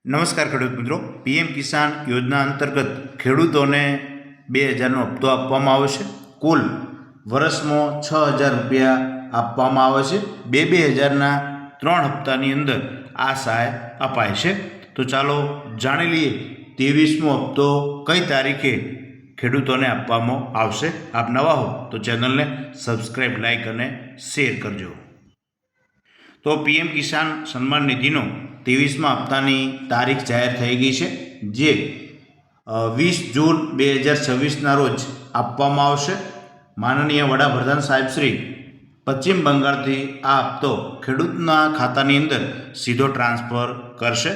નમસ્કાર ખેડૂત મિત્રો, પીએમ કિસાન યોજના અંતર્ગત ખેડૂતોને 2000નો હપ્તો આપવામાં આવે છે. કુલ વર્ષમાં 6000 રૂપિયા આપવામાં આવે છે. 2000ના 3 હપ્તાની અંદર આ સહાય અપાય છે. તો ચાલો જાણી લઈએ 23મો હપ્તો કઈ તારીખે ખેડૂતોને આપવામાં આવશે. આપ નવા હો તો ચેનલને સબસ્ક્રાઈબ, લાઈક અને શેર કરજો. તો પીએમ કિસાન સન્માન નિધિનો 23મા હપ્તાની તારીખ જાહેર થઈ ગઈ છે, જે 20 જૂન 2026ના રોજ આપવામાં આવશે. માનનીય વડાપ્રધાન સાહેબ શ્રી પશ્ચિમ બંગાળથી આ હપ્તો ખેડૂતના ખાતાની અંદર સીધો ટ્રાન્સફર કરશે.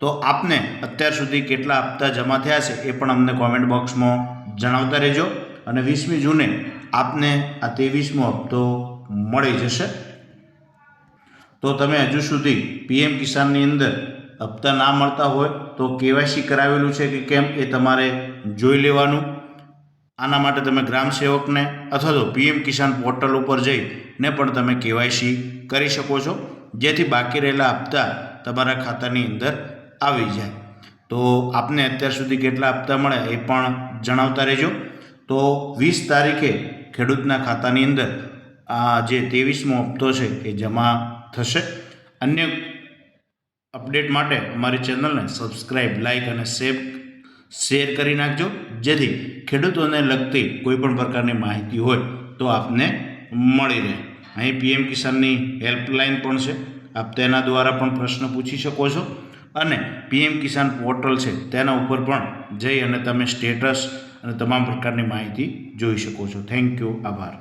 તો આપને અત્યાર સુધી કેટલા હપ્તા જમા થયા છે એ પણ અમને કોમેન્ટ બોક્સમાં જણાવતા રહેજો. અને 20મી જૂને આપને આ 23મો હપ્તો મળી જશે. તો તમે હજુ સુધી પીએમ કિસાનની અંદર હપ્તા ના મળતા હોય તો કેવાયસી કરાવેલું છે કે કેમ એ તમારે જોઈ લેવાનું. આના માટે તમે ગ્રામ સેવકને અથવા તો પીએમ કિસાન પોર્ટલ ઉપર જઈને પણ તમે કેવાયસી કરી શકો છો, જેથી બાકી રહેલા હપ્તા તમારા ખાતાની અંદર આવી જાય. તો આપને અત્યાર સુધી કેટલા હપ્તા મળ્યા એ પણ જણાવતા રહેજો. તો 20 તારીખે ખેડૂતના ખાતાની અંદર આ જે 23મો હપ્તો છે એ જમા થશે. અન્ય અપડેટ માટે અમારી ચેનલને સબસ્ક્રાઈબ, લાઈક અને શેર કરી નાખજો, જેથી ખેડૂતોને લગતી કોઈપણ પ્રકારની માહિતી હોય તો આપને મળી રહે. અહીં પીએમ કિસાનની હેલ્પલાઇન પણ છે, આપ તેના દ્વારા પણ પ્રશ્ન પૂછી શકો છો. અને પીએમ કિસાન પોર્ટલ છે તેના ઉપર પણ જઈ અને તમે સ્ટેટસ અને તમામ પ્રકારની માહિતી જોઈ શકો છો. થેન્ક યુ, આભાર.